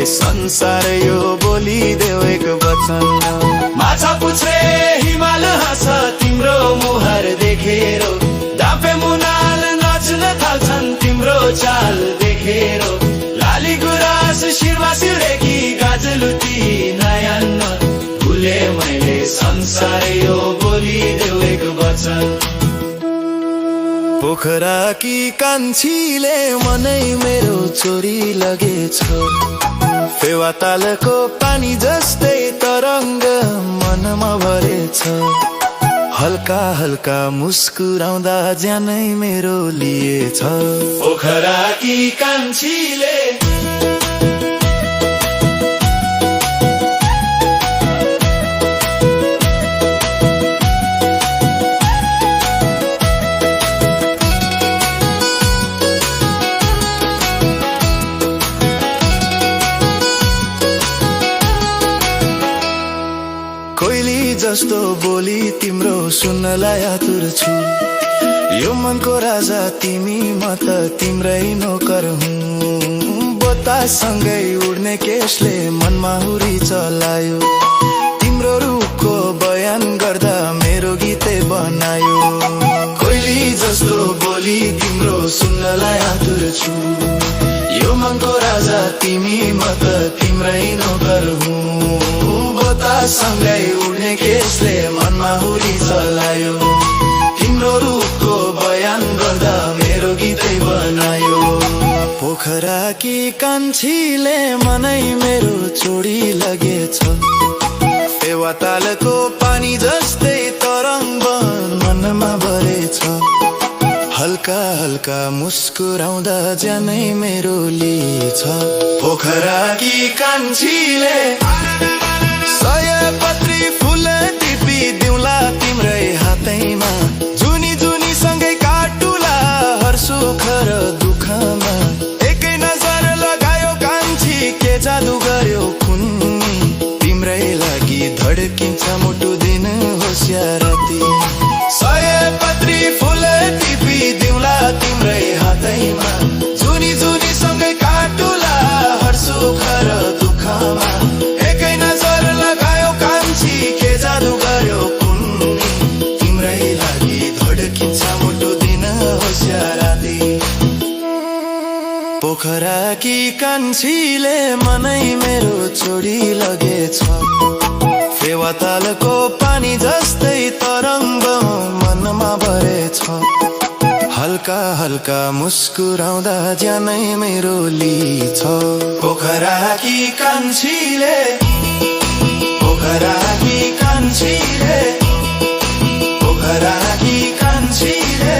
संसार यो बोलिदेऊ एक वचन। माछा पुछ्रे हिमाल हाँस तिम्रो मुहार देखेर, डाँफे मुनाल नाच्न थाल्छन् तिम्रो चाल देखेर, लाली गुराँस शिरमा सिउरेकी गाजलुटी नयान्न, भुले मैले संसार यो बोलिदेऊ एक वचन। पोखराकी कान्छीले मनै मेरो चोरी लगेछ, फेवातालको पानी जस्तै तरङ्ग मनमा भरेछ, हल्का हल्का मुस्कुराउँदा ज्यानै मेरो लिएछ। पोखराकी कान्छीले कोइली जस्तो बोली तिम्रो सुन्नलाई आतुर छु, यो मनको राजा तिमी म त तिम्रै नोकर हुँ। बतासँगै उड्ने केशले मनमा हुरी चलायो, तिम्रो रूपको बयान गर्दा मेरो गीतै बनायो। कोइली जस्तो बोली तिम्रो सुन्नलाई आतुर छु, यो मनको राजा तिमी म त तिम्रै नोकर हुँ। बतासँगै उड्ने केशले मनमा हुरी चलायो, तिम्रो रूपको बयान गर्दा मेरो गीतै बनायो। पोखराकी कान्छीले मनै मेरो चोरी लगेछ, फेवातालको पानी जस्तै तरङ्ग मनमा भरेछ, हल्का हल्का मुस्कुराउँदा ज्यानै मेरो लिएछ। पोखराकी कान्छीले सयपत्री फुल टिपी दिउँला तिम्रै हातैमा, जुनी जुनी सँगै काटुला हर सुख र दुःखमा, एकै नजर लगायो कान्छी के जादु गर्यो कुन्नी, तिम्रै लागि धड्किन्छ मुटु दिन होस् या राति। सयपत्री फुल टिपी दिउँला तिम्रै हातैमा, जुनी जुनी सँगै काटुला हर सुख र दुःखमा, एकै नजर लगायो कान्छी के जादु गर्यो कुन्नी, तिम्रै लागि धड्किन्छ मुटु दिन होस् या राति। पोखराकी कान्छीले मनै मेरो छोडी लगेछ, फेवातालको पानी जस्तै तरङ्ग मनमा भरेछ, हल्का हल्का मुस्कुराउँदा ज्यानै मेरो लिएछ। पोखराकी कान्छीले, पोखराकी कान्छीले, पोखराकी कान्छीले।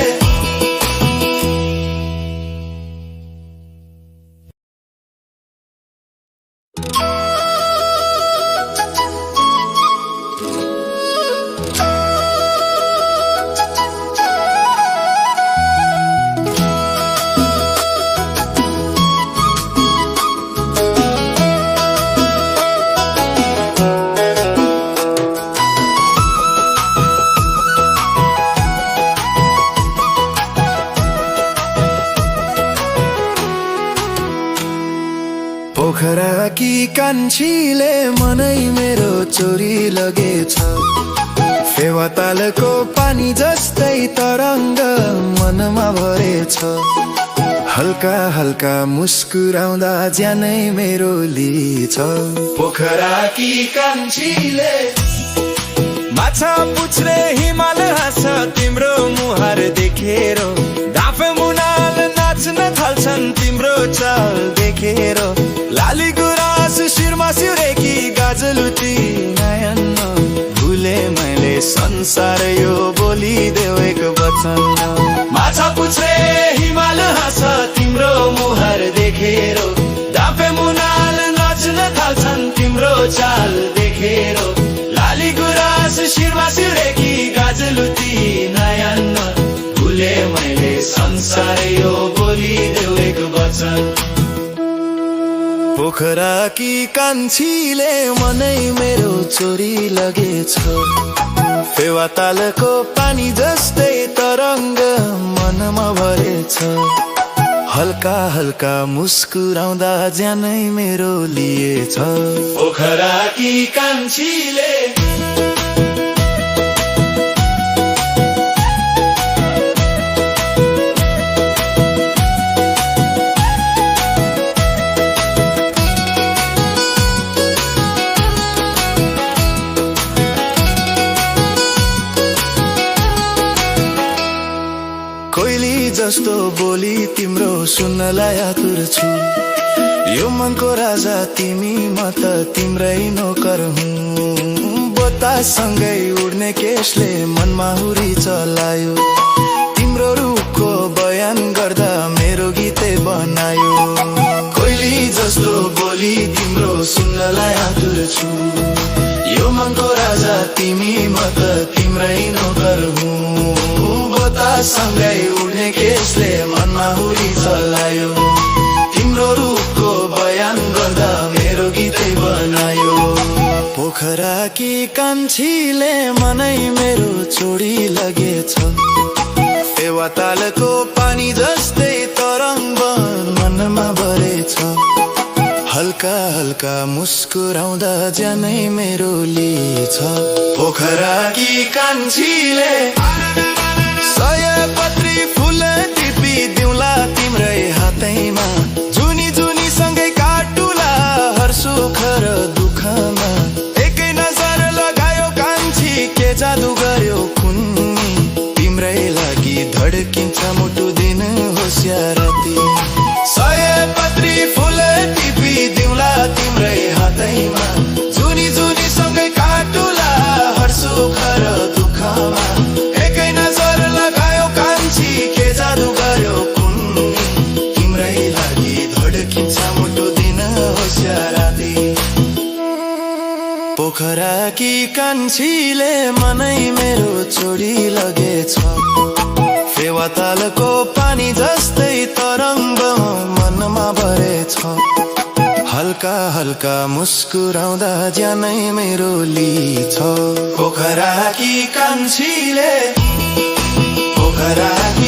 पोखराकी कान्छीले मनै मेरो चोरी लगेछ, फेवातालको पानी जस्तै तरङ्ग मनमा भरेछ, हल्का हल्का मुस्कुराउँदा ज्यानै मेरो लिएछ। पोखराकी कान्छीले माछा पुछ्रे हिमाल हाँस तिम्रो मुहार देखेर, डाँफे मुनाल नाच्न थाल्छन् तिम्रो चाल देखेर, लाली गुराँस शिरमा सिउरेकी गाजलुटी नयान्न, भुले मैले संसार यो बोलिदेऊ एक वचन। माछा पुछ्रे हिमाल हाँस तिम्रो मुहार देखेर, डाँफे मुनाल नाच्न थाल्छन् तिम्रो चाल देखेर, लाली गुराँस शिरमा सिउरेकी गाजलुटी नयान्न, भुले मैले संसार यो बोलिदेऊ एक वचन। पोखराकी कान्छीले मनै मेरो चोरी लगेछ, फेवातालको पानी जस्तै तरङ्ग मनमा भरेछ, हल्का हल्का मुस्कुराउँदा ज्यानै मेरो लिएछ पोखराकी कान्छीले कोइली जस्तो बोली तिम्रो सुन्नलाई आतुर छु यो मनको राजा तिमी म त तिम्रै नोकर हुँ बतासँगै उड्ने केशले मनमा हुरी चलायो तिम्रो रूपको बयान गर्दा मेरो गीतै बनायो कोइली जस्तो बोली तिम्रो सुन्नलाई आतुर छु यो मनको राजा तिमी म त तिम्रै नोकर हुँ सँगै उड्ने केशले मनमा हुरी चलायो तिम्रो रूपको बयान गर्दा मेरो गीतै बनायो पोखराकी कान्छीले मनै मेरो छोडी लगेछ फेवातालको पानी जस्तै तरङ्ग मनमा भरेछ हल्का हल्का मुस्कुराउँदा ज्यानै मेरो लिएछ पोखराकी कान्छीले सयपत्री फुल टिपी दिउँला तिम्रै हातैमा जुनी जुनी सँगै काटुला हर सुख र दुःखमा एकै नजर लगायो कान्छी के जादु गर्यो कुन्नी तिम्रै लागि धड्किन्छ मुटु दिन होशियार राती सयपत्री फुल टिपी दिउँला तिम्रै हातैमा जुनी जुनी सँगै काटुला हर सुख र दुःखमा एकै नजर लगायो कान्छी के जादु गर्यो कुन्नी तिम्रै लागि धड्किन्छ मुटु दिन होशियार राती पोखराकी कान्छीले मनै मेरो छोडी लगेछ फेवातालको पानी जस्तै तरङ्ग मनमा भरेछ हल्का हल्का मुस्कुराउँदा ज्यानै मेरो लिएछ पोखराकी कान्छीले पोखराकी